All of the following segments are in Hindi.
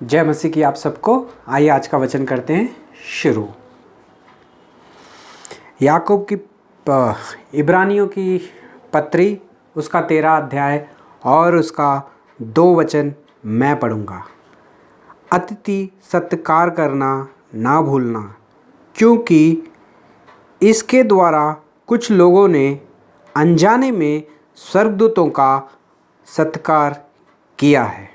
जय मसीह की आप सबको। आइए आज का वचन करते हैं शुरू। याकूब की इब्रानियों की पत्री उसका 13 अध्याय और उसका 2 वचन मैं पढ़ूंगा। अतिथि सत्कार करना ना भूलना, क्योंकि इसके द्वारा कुछ लोगों ने अनजाने में स्वर्गदूतों का सत्कार किया है।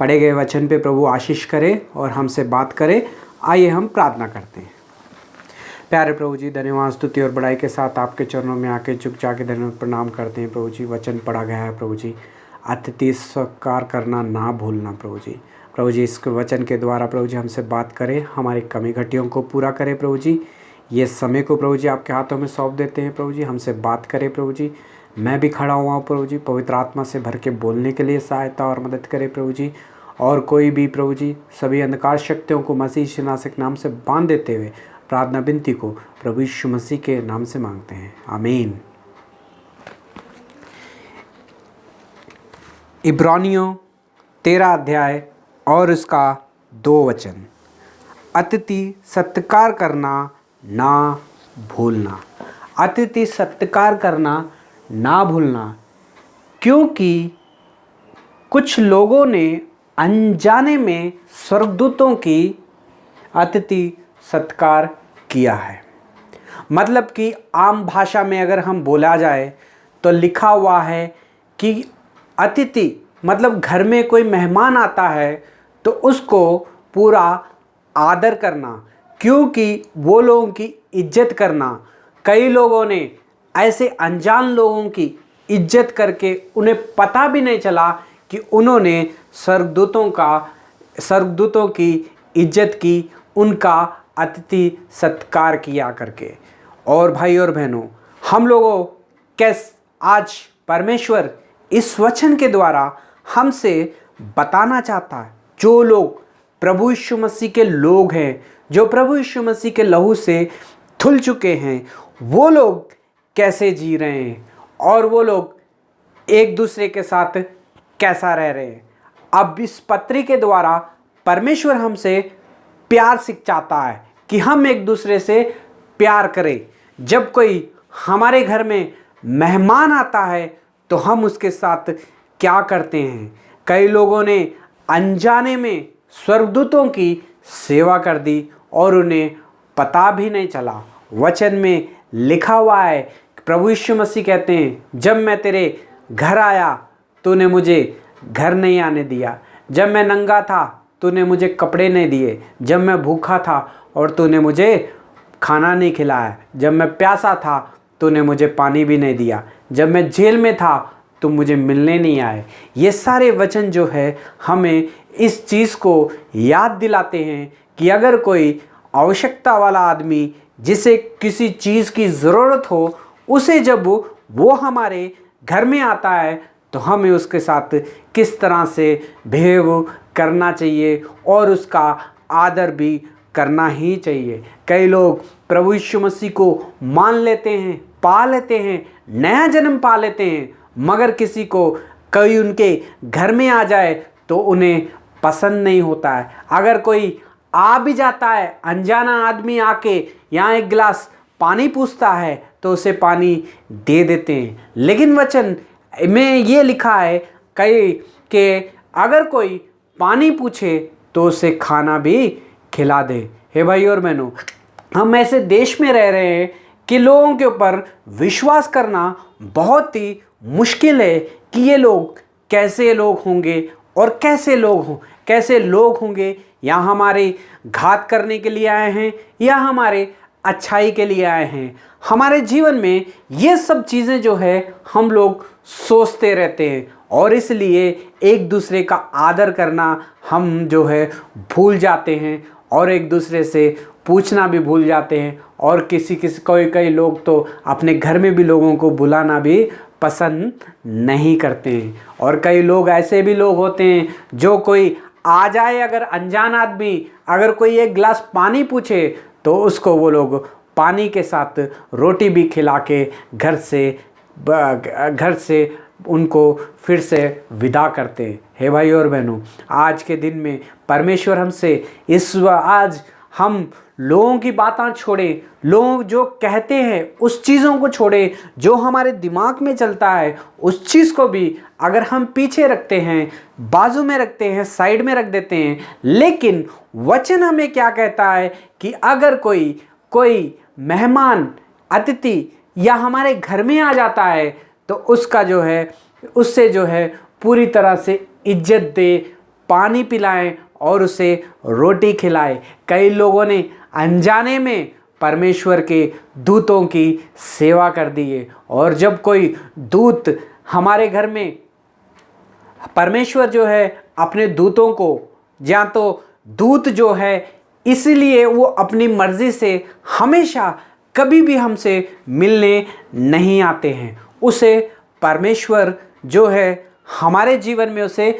पढ़े गए वचन पे प्रभु आशीष करे और हमसे बात करे। आइए हम प्रार्थना करते हैं। प्यारे प्रभु जी, धन्यवाद स्तुति और बड़ाई के साथ आपके चरणों में आके झुक जाके धन्यवाद प्रणाम करते हैं। प्रभु जी, वचन पढ़ा गया है प्रभु जी, अतिथि सत्कार करना ना भूलना। प्रभु जी इस वचन के द्वारा प्रभु जी हमसे बात करें, हमारी कमी घटियों को पूरा करें। प्रभु जी ये समय को प्रभु जी आपके हाथों में सौंप देते हैं। प्रभु जी हमसे बात करें। प्रभु जी मैं भी खड़ा हुआ हूँ प्रभु जी, पवित्र आत्मा से भर के बोलने के लिए सहायता और मदद करें प्रभु जी। और कोई भी प्रभु जी सभी अंधकार शक्तियों को मसीह यीशु नासक नाम से बांध देते हुए प्रार्थना विनती को प्रभु यीशु मसीह के नाम से मांगते हैं, आमीन। इब्रानियों 13 अध्याय और उसका 2 वचन। अतिथि सत्कार करना ना भूलना। अतिथि सत्कार करना ना भूलना, क्योंकि कुछ लोगों ने अनजाने में स्वर्गदूतों की अतिथि सत्कार किया है। मतलब कि आम भाषा में अगर हम बोला जाए तो लिखा हुआ है कि अतिथि मतलब घर में कोई मेहमान आता है तो उसको पूरा आदर करना, क्योंकि वो लोगों की इज्जत करना। कई लोगों ने ऐसे अनजान लोगों की इज्जत करके उन्हें पता भी नहीं चला कि उन्होंने स्वर्गदूतों की इज्जत की, उनका अतिथि सत्कार किया करके। और भाई और बहनों, हम लोगों आज परमेश्वर इस वचन के द्वारा हमसे बताना चाहता है, जो लोग प्रभु यीशु मसीह के लोग हैं, जो प्रभु यीशु मसीह के लहू से धुल चुके हैं, वो लोग कैसे जी रहे हैं और वो लोग एक दूसरे के साथ कैसा रह रहे हैं। अब इस पत्री के द्वारा परमेश्वर हमसे प्यार सिखाता है कि हम एक दूसरे से प्यार करें। जब कोई हमारे घर में मेहमान आता है तो हम उसके साथ क्या करते हैं। कई लोगों ने अनजाने में स्वर्गदूतों की सेवा कर दी और उन्हें पता भी नहीं चला। वचन में लिखा हुआ है, प्रभु यीशु मसीह कहते हैं, जब मैं तेरे घर आया तूने मुझे घर नहीं आने दिया, जब मैं नंगा था तूने मुझे कपड़े नहीं दिए, जब मैं भूखा था और तूने मुझे खाना नहीं खिलाया, जब मैं प्यासा था तूने मुझे पानी भी नहीं दिया, जब मैं जेल में था तुम मुझे मिलने नहीं आए। ये सारे वचन जो है हमें इस चीज़ को याद दिलाते हैं कि अगर कोई आवश्यकता वाला आदमी जिसे किसी चीज़ की ज़रूरत हो, उसे जब वो हमारे घर में आता है तो हमें उसके साथ किस तरह से बिहेव करना चाहिए और उसका आदर भी करना ही चाहिए। कई लोग प्रभु यीशु मसीह को मान लेते हैं, पा लेते हैं, नया जन्म पा लेते हैं, मगर किसी को कोई उनके घर में आ जाए तो उन्हें पसंद नहीं होता है। अगर कोई आ भी जाता है, अनजाना आदमी आके यहाँ एक गिलास पानी पूछता है तो उसे पानी दे देते हैं। लेकिन वचन में ये लिखा है कि अगर कोई पानी पूछे तो उसे खाना भी खिला दे। हे भाई और बहनों, हम ऐसे देश में रह रहे हैं कि लोगों के ऊपर विश्वास करना बहुत ही मुश्किल है कि ये लोग कैसे लोग होंगे और कैसे लोग होंगे, या हमारे घात करने के लिए आए हैं या हमारे अच्छाई के लिए आए हैं। हमारे जीवन में ये सब चीज़ें जो है हम लोग सोचते रहते हैं और इसलिए एक दूसरे का आदर करना हम जो है भूल जाते हैं और एक दूसरे से पूछना भी भूल जाते हैं। और कई लोग तो अपने घर में भी लोगों को बुलाना भी पसंद नहीं करते हैं। और कई लोग ऐसे भी लोग होते हैं जो कोई आ जाए, अगर अनजान आदमी अगर कोई एक गिलास पानी पूछे तो उसको वो लोग पानी के साथ रोटी भी खिला के घर से घर से उनको फिर से विदा करते हैं। हे भाई और बहनों, आज के दिन में परमेश्वर हमसे आज हम लोगों की बातें छोड़ें, लोग जो कहते हैं उस चीज़ों को छोड़ें, जो हमारे दिमाग में चलता है उस चीज़ को भी अगर हम पीछे रखते हैं, बाजू में रखते हैं, साइड में रख देते हैं। लेकिन वचन हमें क्या कहता है कि अगर कोई मेहमान, अतिथि या हमारे घर में आ जाता है तो उससे जो है पूरी तरह से इज्जत दे, पानी पिलाएं और उसे रोटी खिलाएं। कई लोगों ने अनजाने में परमेश्वर के दूतों की सेवा कर दी है, और जब कोई दूत हमारे घर में, परमेश्वर जो है अपने दूतों को, या तो दूत जो है इसलिए वो अपनी मर्जी से हमेशा कभी भी हमसे मिलने नहीं आते हैं, उसे परमेश्वर जो है हमारे जीवन में उसे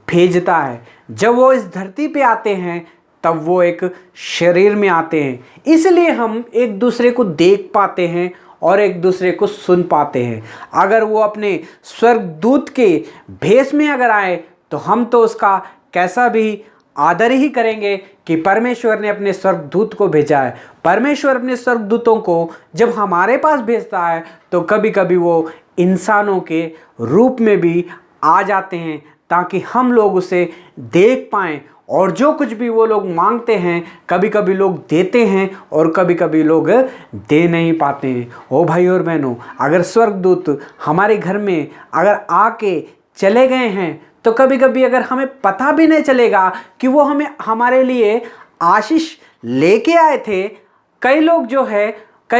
भेजता है। जब वो इस धरती पे आते हैं तब वो एक शरीर में आते हैं, इसलिए हम एक दूसरे को देख पाते हैं और एक दूसरे को सुन पाते हैं। अगर वो अपने स्वर्गदूत के भेष में अगर आए तो हम तो उसका कैसा भी आदर ही करेंगे कि परमेश्वर ने अपने स्वर्गदूत को भेजा है। परमेश्वर अपने स्वर्गदूतों को जब हमारे पास भेजता है तो कभी कभी वो इंसानों के रूप में भी आ जाते हैं, ताकि हम लोग उसे देख पाएं, और जो कुछ भी वो लोग मांगते हैं कभी कभी लोग देते हैं और कभी कभी लोग दे नहीं पाते हैं। ओ भाई और बहनों, अगर स्वर्गदूत हमारे घर में अगर आके चले गए हैं तो कभी कभी अगर हमें पता भी नहीं चलेगा कि वो हमारे लिए आशीष लेके आए थे। कई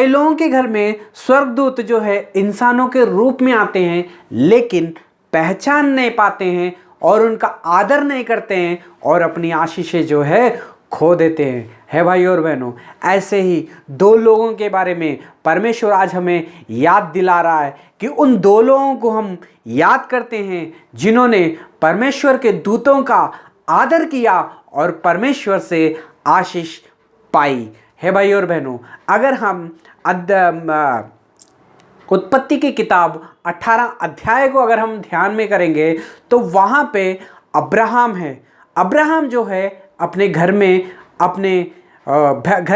लोगों के घर में स्वर्गदूत जो है इंसानों के रूप में आते हैं, लेकिन पहचान नहीं पाते हैं और उनका आदर नहीं करते हैं और अपनी आशीषें जो है खो देते हैं। है भाई और बहनों, ऐसे ही दो लोगों के बारे में परमेश्वर आज हमें याद दिला रहा है कि उन दो लोगों को हम याद करते हैं जिन्होंने परमेश्वर के दूतों का आदर किया और परमेश्वर से आशीष पाई। है भाई और बहनों, अगर हम उत्पत्ति की किताब 18 अध्याय को अगर हम ध्यान में करेंगे तो वहाँ पे अब्राहम है। अब्राहम जो है अपने घर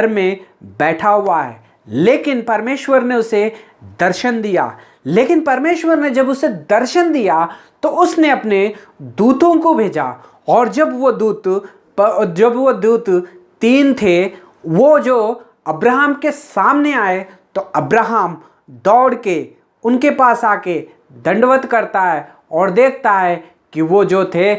में बैठा हुआ है, लेकिन परमेश्वर ने उसे दर्शन दिया। लेकिन परमेश्वर ने जब उसे दर्शन दिया तो उसने अपने दूतों को भेजा, और जब वो दूत 3 थे, वो जो अब्राहम के सामने आए तो अब्राहम दौड़ के उनके पास आके दंडवत करता है और देखता है कि वो जो थे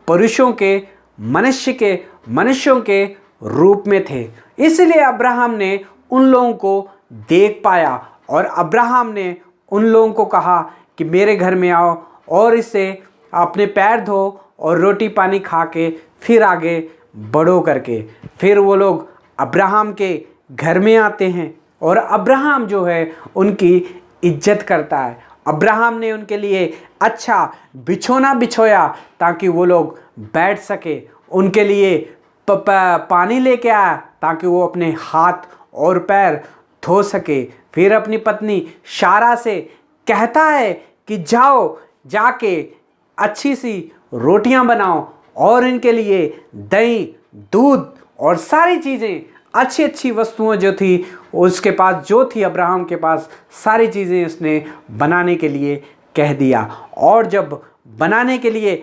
पुरुषों के, मनुष्यों के रूप में थे। इसलिए अब्राहम ने उन लोगों को देख पाया और अब्राहम ने उन लोगों को कहा कि मेरे घर में आओ और इससे अपने पैर धो और रोटी पानी खा के फिर आगे बढ़ो करके। फिर वो लोग अब्राहम के घर में आते हैं और अब्राहम जो है उनकी इज्जत करता है। अब्राहम ने उनके लिए अच्छा बिछौना बिछोया ताकि वो लोग बैठ सके, उनके लिए पानी लेके आया ताकि वो अपने हाथ और पैर धो सके। फिर अपनी पत्नी शारा से कहता है कि जाओ जाके अच्छी सी रोटियां बनाओ और इनके लिए दही, दूध और सारी चीज़ें, अच्छी अच्छी वस्तुएं जो थी उसके पास जो थी, अब्राहम के पास सारी चीज़ें उसने बनाने के लिए कह दिया। और जब बनाने के लिए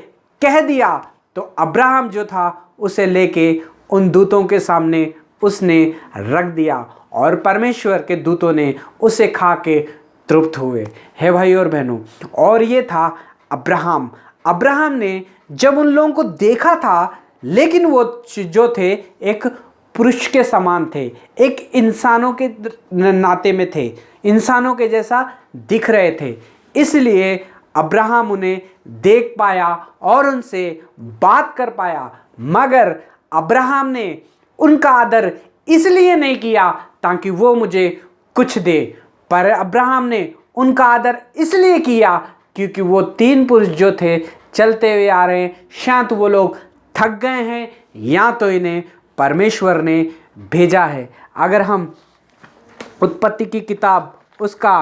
कह दिया तो अब्राहम जो था उसे लेके उन दूतों के सामने उसने रख दिया और परमेश्वर के दूतों ने उसे खा के तृप्त हुए। है भाई और बहनों, और ये था अब्राहम ने जब उन लोगों को देखा था, लेकिन वो जो थे एक पुरुष के समान थे, एक इंसानों के नाते में थे, इंसानों के जैसा दिख रहे थे। इसलिए अब्राहम उन्हें देख पाया और उनसे बात कर पाया, मगर अब्राहम ने उनका आदर इसलिए नहीं किया ताकि वो मुझे कुछ दे, पर अब्राहम ने उनका आदर इसलिए किया क्योंकि वो 3 पुरुष जो थे चलते हुए आ रहे हैं, शायद वो लोग थक गए हैं या तो इन्हें परमेश्वर ने भेजा है। अगर हम उत्पत्ति की किताब उसका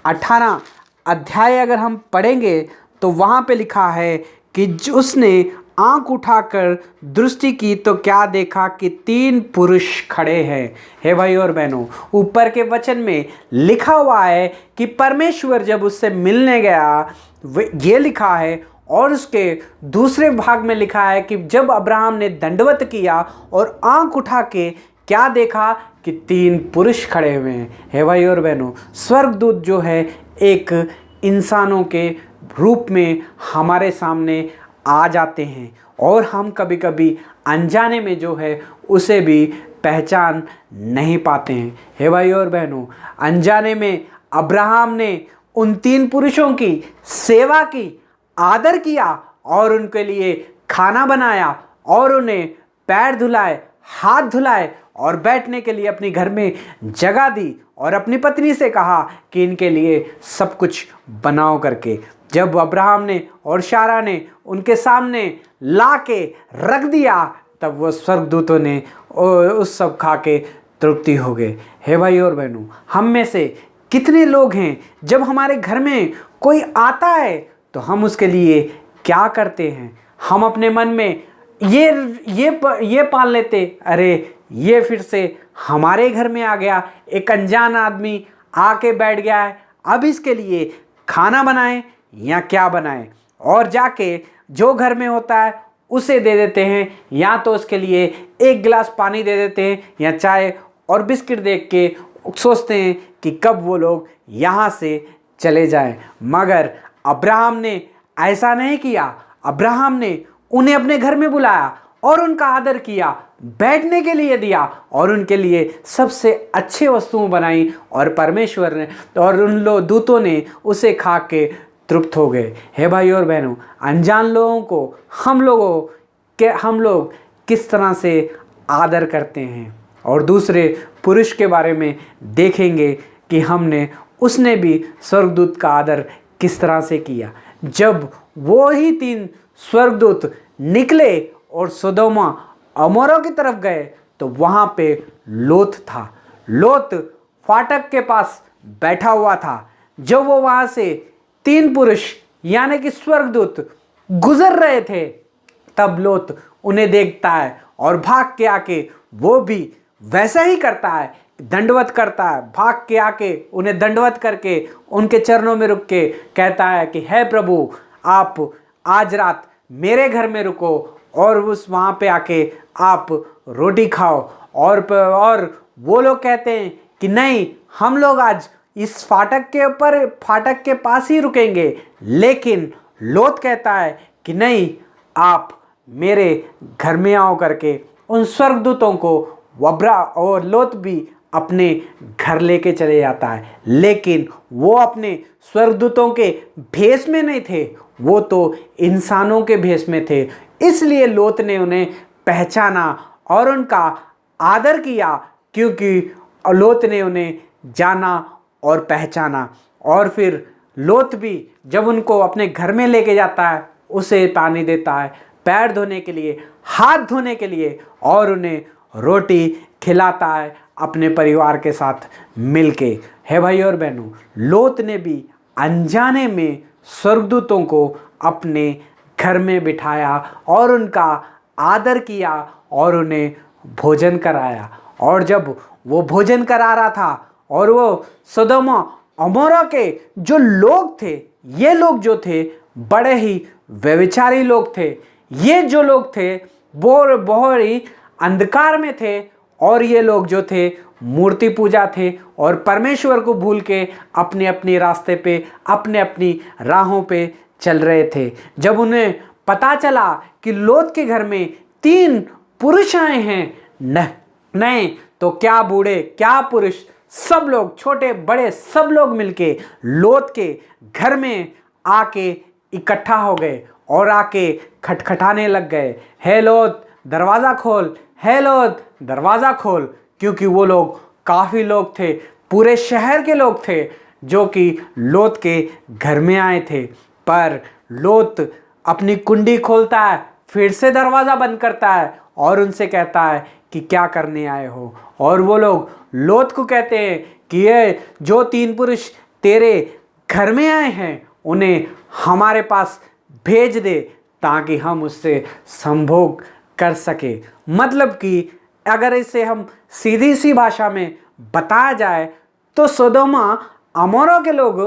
18 अध्याय अगर हम पढ़ेंगे तो वहाँ पे लिखा है कि उसने आंख उठाकर दृष्टि की तो क्या देखा कि 3 पुरुष खड़े हैं। हे भाई और बहनों, ऊपर के वचन में लिखा हुआ है कि परमेश्वर जब उससे मिलने गया, ये लिखा है, और उसके दूसरे भाग में लिखा है कि जब अब्राहम ने दंडवत किया और आंख उठा के क्या देखा कि 3 पुरुष खड़े हुए हैं। हे भाई और बहनों, स्वर्गदूत जो है एक इंसानों के रूप में हमारे सामने आ जाते हैं और हम कभी कभी अनजाने में जो है उसे भी पहचान नहीं पाते हैं। हे भाई और बहनों, अनजाने में अब्राहम ने उन 3 पुरुषों की सेवा की, आदर किया और उनके लिए खाना बनाया और उन्हें पैर धुलाए, हाथ धुलाए और बैठने के लिए अपने घर में जगह दी और अपनी पत्नी से कहा कि इनके लिए सब कुछ बनाओ करके। जब अब्राहम ने और शारा ने उनके सामने ला के रख दिया, तब वो स्वर्गदूतों ने उस सब खा के तृप्ति हो गए। हे भाई और बहनों, हम में से कितने लोग हैं जब हमारे घर में कोई आता है तो हम उसके लिए क्या करते हैं? हम अपने मन में ये पाल लेते, अरे ये फिर से हमारे घर में आ गया, एक अनजान आदमी आके बैठ गया है, अब इसके लिए खाना बनाएं या क्या बनाएं, और जाके जो घर में होता है उसे दे देते हैं, या तो उसके लिए 1 गिलास पानी दे देते हैं या चाय और बिस्किट देख के सोचते हैं कि कब वो लोग यहाँ से चले जाएं। मगर अब्राहम ने ऐसा नहीं किया। अब्राहम ने उन्हें अपने घर में बुलाया और उनका आदर किया, बैठने के लिए दिया और उनके लिए सबसे अच्छे वस्तुएं बनाई, और परमेश्वर ने और उन दूतों ने उसे खा के तृप्त हो गए। हे भाई और बहनों, अनजान लोगों को हम लोग किस तरह से आदर करते हैं, और दूसरे पुरुष के बारे में देखेंगे कि उसने भी स्वर्गदूत का आदर किस तरह से किया। जब वो ही 3 स्वर्गदूत निकले और सोदोमा अमोरा की तरफ गए तो वहाँ पे लोत था। लोत फाटक के पास बैठा हुआ था। जब वो वहाँ से 3 पुरुष यानी कि स्वर्गदूत गुजर रहे थे, तब लोत उन्हें देखता है और भाग के आके वो भी वैसा ही करता है, दंडवत करता है। भाग के आके उन्हें दंडवत करके उनके चरणों में रुक के कहता है कि हे प्रभु, आप आज रात मेरे घर में रुको और वहाँ पे आके आप रोटी खाओ। और वो लोग कहते हैं कि नहीं, हम लोग आज इस फाटक के पास ही रुकेंगे। लेकिन लोत कहता है कि नहीं, आप मेरे घर में आओ करके उन स्वर्गदूतों को और लोत भी अपने घर लेके चले जाता है। लेकिन वो अपने स्वर्गदूतों के भेष में नहीं थे, वो तो इंसानों के भेष में थे। इसलिए लोत ने उन्हें पहचाना और उनका आदर किया, क्योंकि लोत ने उन्हें जाना और पहचाना। और फिर लोत भी जब उनको अपने घर में लेके जाता है, उसे पानी देता है, पैर धोने के लिए, हाथ धोने के लिए, और उन्हें रोटी खिलाता है अपने परिवार के साथ मिलके। है भाई और बहनों, लोत ने भी अनजाने में स्वर्गदूतों को अपने घर में बिठाया और उनका आदर किया और उन्हें भोजन कराया। और जब वो भोजन करा रहा था और वो सदोमा अमोरा के जो लोग थे, ये लोग जो थे बड़े ही व्यभिचारी लोग थे। ये जो लोग थे वो बहुत ही अंधकार में थे, और ये लोग जो थे मूर्ति पूजा थे और परमेश्वर को भूल के अपने अपने रास्ते पे, अपने अपनी राहों पे चल रहे थे। जब उन्हें पता चला कि लोत के घर में 3 पुरुष आए हैं, नहीं तो क्या बूढ़े क्या पुरुष, सब लोग छोटे बड़े सब लोग मिलके लोत के घर में आके इकट्ठा हो गए और आके खटखटाने लग गए, हे लोत दरवाज़ा खोल, हे लोत दरवाज़ा खोल। क्योंकि वो लोग काफ़ी लोग थे, पूरे शहर के लोग थे जो कि लोत के घर में आए थे। पर लोत अपनी कुंडी खोलता है, फिर से दरवाज़ा बंद करता है और उनसे कहता है कि क्या करने आए हो। और वो लोग लोत को कहते हैं कि ये जो 3 पुरुष तेरे घर में आए हैं उन्हें हमारे पास भेज दे ताकि हम उससे संभोग कर सके। मतलब कि अगर इसे हम सीधी सी भाषा में बताया जाए तो सोदोमा अमोरा के लोग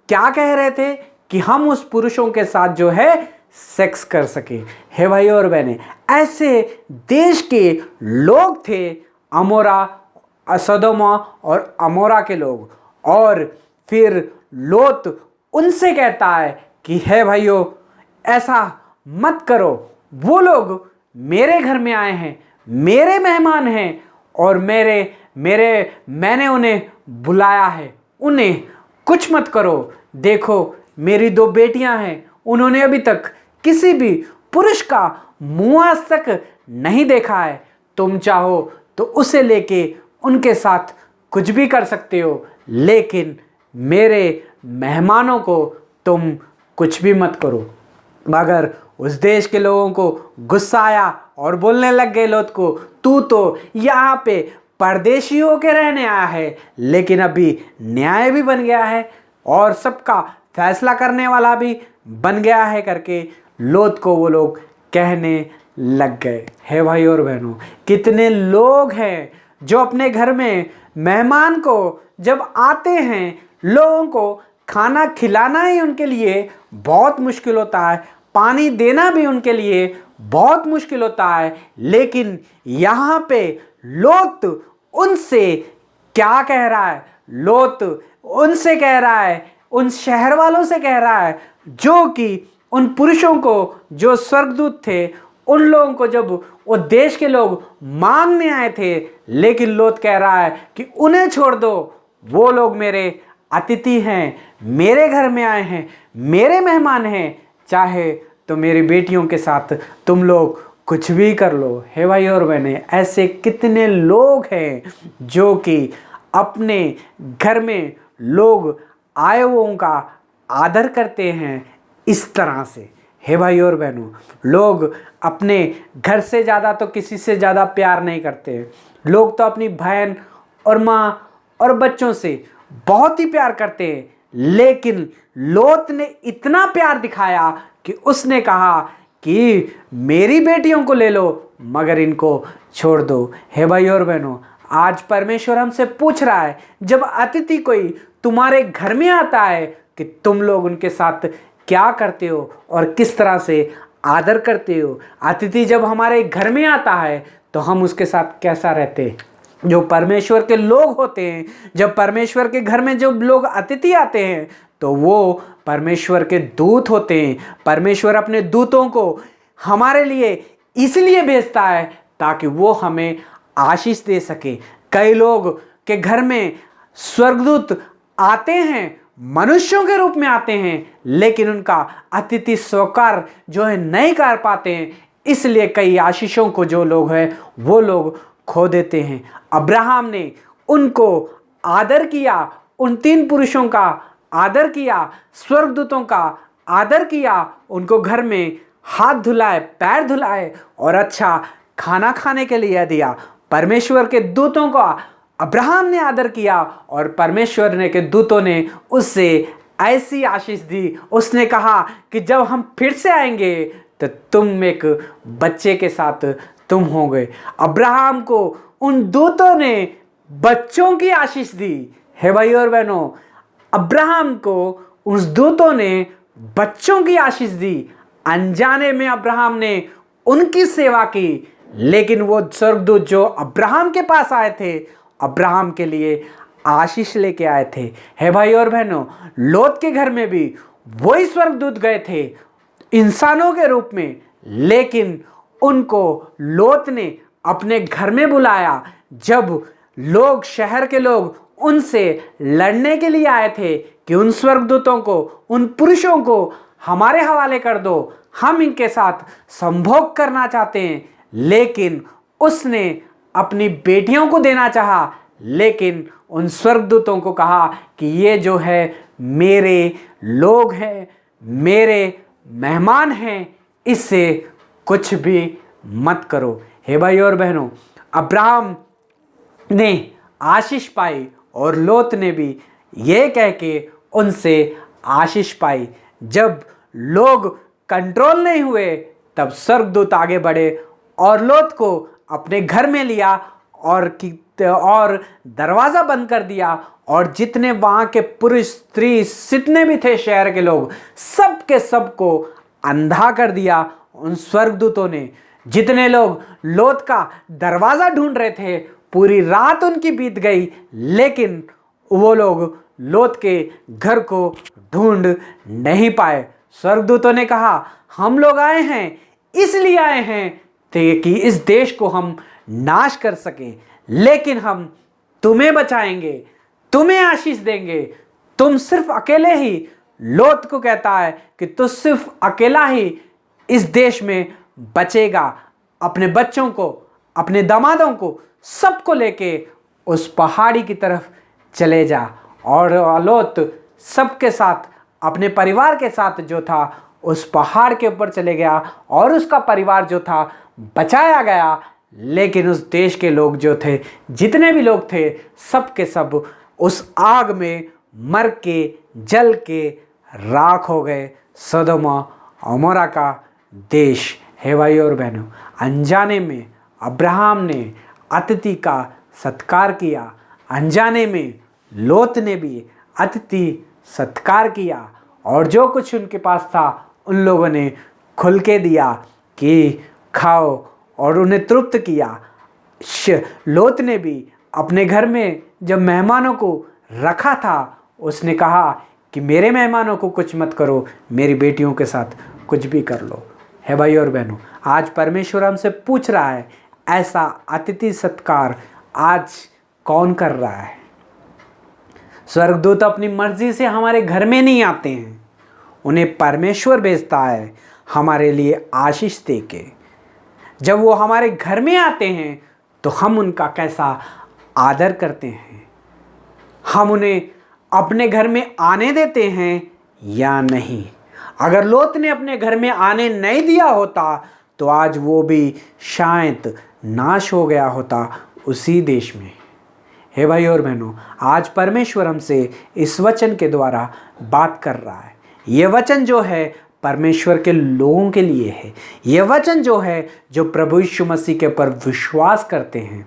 क्या कह रहे थे कि हम उस पुरुषों के साथ जो है सेक्स कर सके। हे भाई और बहनें, ऐसे देश के लोग थे अमोरा, सोदोमा और अमोरा के लोग। और फिर लोत उनसे कहता है कि हे भाइयों ऐसा मत करो, वो लोग मेरे घर में आए हैं, मेरे मेहमान हैं और मैंने उन्हें बुलाया है, उन्हें कुछ मत करो। देखो मेरी 2 बेटियां हैं, उन्होंने अभी तक किसी भी पुरुष का मुंह आज तक नहीं देखा है। तुम चाहो तो उसे लेके उनके साथ कुछ भी कर सकते हो, लेकिन मेरे मेहमानों को तुम कुछ भी मत करो। मगर उस देश के लोगों को गुस्सा आया और बोलने लग गए लोत को, तू तो यहाँ पे परदेशियों के रहने आया है, लेकिन अभी न्याय भी बन गया है और सबका फैसला करने वाला भी बन गया है करके लोत को वो लोग कहने लग गए। है भाई और बहनों, कितने लोग हैं जो अपने घर में मेहमान को जब आते हैं, लोगों को खाना खिलाना ही उनके लिए बहुत मुश्किल होता है, पानी देना भी उनके लिए बहुत मुश्किल होता है। लेकिन यहाँ पे लोत उनसे क्या कह रहा है? लोत उनसे कह रहा है, उन शहर वालों से कह रहा है जो कि उन पुरुषों को, जो स्वर्गदूत थे, उन लोगों को जब वो देश के लोग मांगने आए थे, लेकिन लोत कह रहा है कि उन्हें छोड़ दो, वो लोग मेरे अतिथि हैं, मेरे घर में आए हैं, मेरे मेहमान हैं, चाहे तो मेरी बेटियों के साथ तुम लोग कुछ भी कर लो। हे भाई और बहनें, ऐसे कितने लोग हैं जो कि अपने घर में लोग आए हुओं का आदर करते हैं इस तरह से। हे भाई और बहनों, लोग अपने घर से ज़्यादा तो किसी से ज़्यादा प्यार नहीं करते। लोग तो अपनी बहन और माँ और बच्चों से बहुत ही प्यार करते हैं, लेकिन लोत ने इतना प्यार दिखाया कि उसने कहा कि मेरी बेटियों को ले लो मगर इनको छोड़ दो। हे भाई और बहनों, आज परमेश्वर हमसे पूछ रहा है, जब अतिथि कोई तुम्हारे घर में आता है कि तुम लोग उनके साथ क्या करते हो और किस तरह से आदर करते हो। अतिथि जब हमारे घर में आता है तो हम उसके साथ कैसा रहते हैं। जो परमेश्वर के लोग होते हैं, जब परमेश्वर के घर में जो लोग अतिथि आते हैं तो वो परमेश्वर के दूत होते हैं। परमेश्वर अपने दूतों को हमारे लिए इसलिए भेजता है ताकि वो हमें आशीष दे सके। कई लोग के घर में स्वर्गदूत आते हैं, मनुष्यों के रूप में आते हैं, लेकिन उनका अतिथि स्वीकार जो है नहीं कर पाते हैं, इसलिए कई आशीषों को जो लोग हैं वो लोग खो देते हैं। अब्राहम ने उनको आदर किया, उन 3 पुरुषों का आदर किया, स्वर्गदूतों का आदर किया, उनको घर में हाथ धुलाए, पैर धुलाए और अच्छा खाना खाने के लिए दिया। परमेश्वर के दूतों का अब्राहम ने आदर किया और परमेश्वर ने के दूतों ने उससे ऐसी आशीष दी। उसने कहा कि जब हम फिर से आएंगे तो तुम एक बच्चे के साथ तुम होंगे। अब्राहम को उन दूतों ने बच्चों की आशीष दी। हे भाई और बहनों, अब्राहम को उस दूतों ने बच्चों की आशीष दी। अनजाने में अब्राहम ने उनकी सेवा की, लेकिन वो स्वर्गदूत जो अब्राहम के पास आए थे, अब्राहम के लिए आशीष लेके आए थे। हे भाई और बहनों, लोत के घर में भी वही स्वर्गदूत गए थे इंसानों के रूप में, लेकिन उनको लोत ने अपने घर में बुलाया। जब लोग, शहर के लोग उनसे लड़ने के लिए आए थे कि उन स्वर्गदूतों को, उन पुरुषों को हमारे हवाले कर दो, हम इनके साथ संभोग करना चाहते हैं, लेकिन उसने अपनी बेटियों को देना चाहा, लेकिन उन स्वर्गदूतों को कहा कि ये जो है मेरे लोग हैं, मेरे मेहमान हैं, इससे कुछ भी मत करो। हे भाई और बहनों, अब्राहम ने आशीष पाई और लोत ने भी ये कह के उनसे आशीष पाई। जब लोग कंट्रोल नहीं हुए तब स्वर्गदूत आगे बढ़े और लोत को अपने घर में लिया और दरवाज़ा बंद कर दिया, और जितने वहाँ के पुरुष स्त्री जितने भी थे शहर के लोग, सब के सब को अंधा कर दिया उन स्वर्गदूतों ने। जितने लोग लोत का दरवाज़ा ढूंढ रहे थे, पूरी रात उनकी बीत गई, लेकिन वो लोग लोत के घर को ढूंढ नहीं पाए। स्वर्गदूतों ने कहा, हम लोग आए हैं, इसलिए आए हैं कि इस देश को हम नाश कर सकें, लेकिन हम तुम्हें बचाएंगे, तुम्हें आशीष देंगे। तुम सिर्फ अकेले ही, लोत को कहता है कि तू सिर्फ अकेला ही इस देश में बचेगा। अपने बच्चों को, अपने दामादों को, सबको लेके उस पहाड़ी की तरफ चले जा। और लोत सबके साथ, अपने परिवार के साथ जो था, उस पहाड़ के ऊपर चले गया और उसका परिवार जो था बचाया गया। लेकिन उस देश के लोग जो थे, जितने भी लोग थे, सब के सब उस आग में मर के, जल के राख हो गए। सदोम और अमोरा का देश। हे भाई और बहनों, अनजाने में अब्राहम ने अतिथि का सत्कार किया, अनजाने में लोत ने भी अतिथि सत्कार किया, और जो कुछ उनके पास था उन लोगों ने खुल के दिया कि खाओ, और उन्हें तृप्त किया। लोत ने भी अपने घर में जब मेहमानों को रखा था, उसने कहा कि मेरे मेहमानों को कुछ मत करो, मेरी बेटियों के साथ कुछ भी कर लो। है भाई और बहनों, आज परमेश्वर हमसे पूछ रहा है, ऐसा अतिथि सत्कार आज कौन कर रहा है? स्वर्गदूत अपनी मर्जी से हमारे घर में नहीं आते हैं, उन्हें परमेश्वर भेजता है हमारे लिए आशीष दे के। जब वो हमारे घर में आते हैं तो हम उनका कैसा आदर करते हैं, हम उन्हें अपने घर में आने देते हैं या नहीं। अगर लोत ने अपने घर में आने नहीं दिया होता तो आज वो भी शायद नाश हो गया होता उसी देश में। हे भाई और बहनों, आज परमेश्वर हमसे इस वचन के द्वारा बात कर रहा है। ये वचन जो है परमेश्वर के लोगों के लिए है। ये वचन जो है जो प्रभु यीशु मसीह के ऊपर विश्वास करते हैं।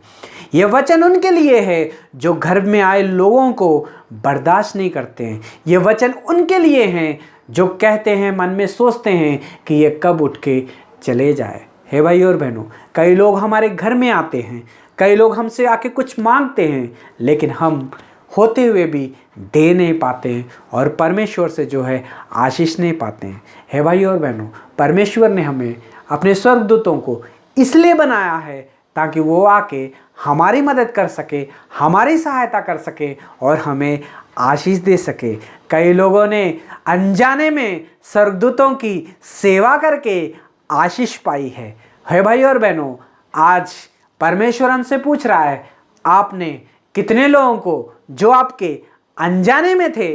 ये वचन उनके लिए है जो घर में आए लोगों को बर्दाश्त नहीं करते हैं। ये वचन उनके लिए हैं जो कहते हैं, मन में सोचते हैं कि ये कब उठ के चले जाए। हे भाई और बहनों, कई लोग हमारे घर में आते हैं, कई लोग हमसे आके कुछ मांगते हैं, लेकिन हम होते हुए भी दे नहीं पाते हैं और परमेश्वर से जो है आशीष नहीं पाते हैं। हे भाई और बहनों, परमेश्वर ने हमें अपने स्वर्गदूतों को इसलिए बनाया है ताकि वो आके हमारी मदद कर सके, हमारी सहायता कर सके और हमें आशीष दे सके। कई लोगों ने अनजाने में स्वर्गदूतों की सेवा करके आशीष पाई है। हे भाई और बहनों, आज परमेश्वर हमसे पूछ रहा है, आपने कितने लोगों को जो आपके अनजाने में थे,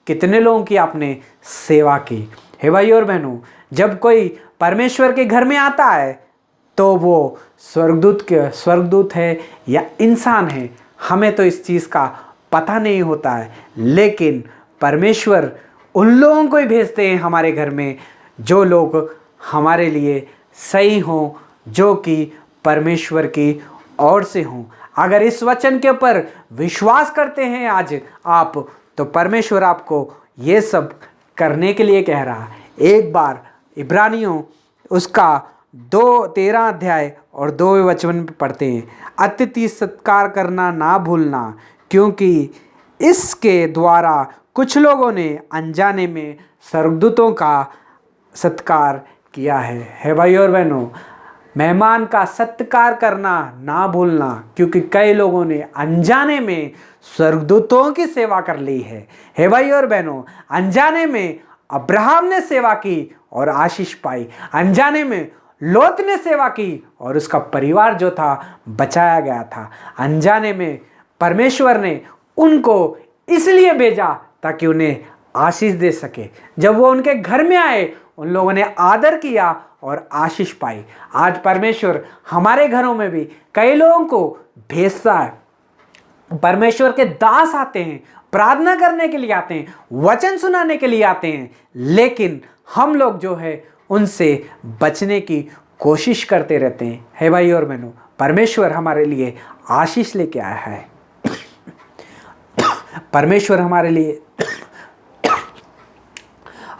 कितने लोगों की आपने सेवा की? हे भाई और बहनों, जब कोई परमेश्वर के घर में आता है तो वो स्वर्गदूत है या इंसान है, हमें तो इस चीज़ का पता नहीं होता है, लेकिन परमेश्वर उन लोगों को ही भेजते हैं हमारे घर में जो लोग हमारे लिए सही हों, जो कि परमेश्वर की ओर से हों। अगर इस वचन के ऊपर विश्वास करते हैं आज आप, तो परमेश्वर आपको ये सब करने के लिए कह रहा है। एक बार इब्रानियों उसका 13 अध्याय और 2 वचन पढ़ते हैं, अतिथि सत्कार करना ना भूलना, क्योंकि इसके द्वारा कुछ लोगों ने अनजाने में स्वर्गदूतों का सत्कार किया है। हे भाई और बहनों, मेहमान का सत्कार करना ना भूलना, क्योंकि कई लोगों ने अनजाने में स्वर्गदूतों की सेवा कर ली है। हे भाई और बहनों, अनजाने में अब्राहम ने सेवा की और आशीष पाई, अनजाने में लोत ने सेवा की और उसका परिवार जो था बचाया गया था। अनजाने में परमेश्वर ने उनको इसलिए भेजा ताकि उन्हें आशीष दे सके। जब वो उनके घर में आए, उन लोगों ने आदर किया और आशीष पाई। आज परमेश्वर हमारे घरों में भी कई लोगों को भेजता है। परमेश्वर के दास आते हैं, प्रार्थना करने के लिए आते हैं, वचन सुनाने के लिए आते हैं, लेकिन हम लोग जो है उनसे बचने की कोशिश करते रहते हैं। हे भाई और बहनों, परमेश्वर हमारे लिए आशीष लेके आया है। परमेश्वर हमारे लिए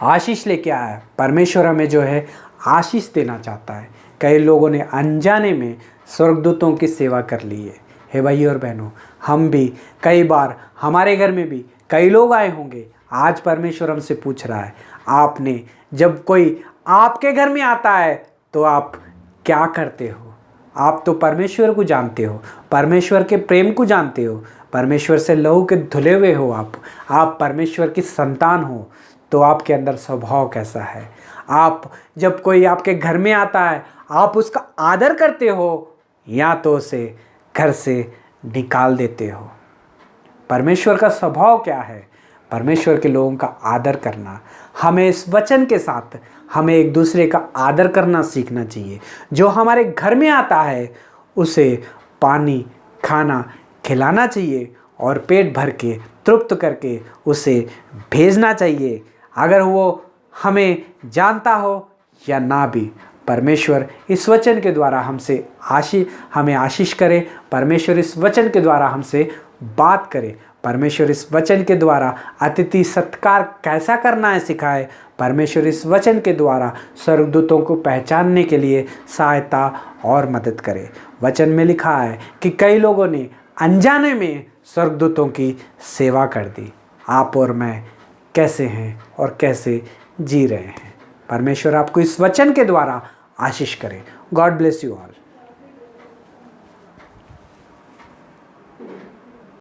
आशीष लेके आया है। परमेश्वर हमें जो है आशीष देना चाहता है। कई लोगों ने अनजाने में स्वर्गदूतों की सेवा कर ली है। हे भाई और बहनों, हम भी कई बार हमारे घर में भी कई लोग आए होंगे। आज परमेश्वर हमसे पूछ रहा है, आपने जब कोई आपके घर में आता है तो आप क्या करते हो? आप तो परमेश्वर को जानते हो, परमेश्वर के प्रेम को जानते हो, परमेश्वर से लहू के धुले हुए हो, आप परमेश्वर की संतान हो, तो आपके अंदर स्वभाव कैसा है? आप जब कोई आपके घर में आता है, आप उसका आदर करते हो या तो उसे घर से निकाल देते हो? परमेश्वर का स्वभाव क्या है? परमेश्वर के लोगों का आदर करना। हमें इस वचन के साथ हमें एक दूसरे का आदर करना सीखना चाहिए। जो हमारे घर में आता है उसे पानी खाना खिलाना चाहिए और पेट भर के तृप्त करके उसे भेजना चाहिए, अगर वो हमें जानता हो या ना भी। परमेश्वर इस वचन के द्वारा हमें आशीष करे। परमेश्वर इस वचन के द्वारा हमसे बात करे। परमेश्वर इस वचन के द्वारा अतिथि सत्कार कैसा करना है सिखाए। परमेश्वर इस वचन के द्वारा स्वर्गदूतों को पहचानने के लिए सहायता और मदद करे। वचन में लिखा है कि कई लोगों ने अनजाने में स्वर्गदूतों की सेवा कर दी। आप और मैं कैसे हैं और कैसे जी रहे हैं? परमेश्वर आपको इस वचन के द्वारा आशीष करे। God bless you all.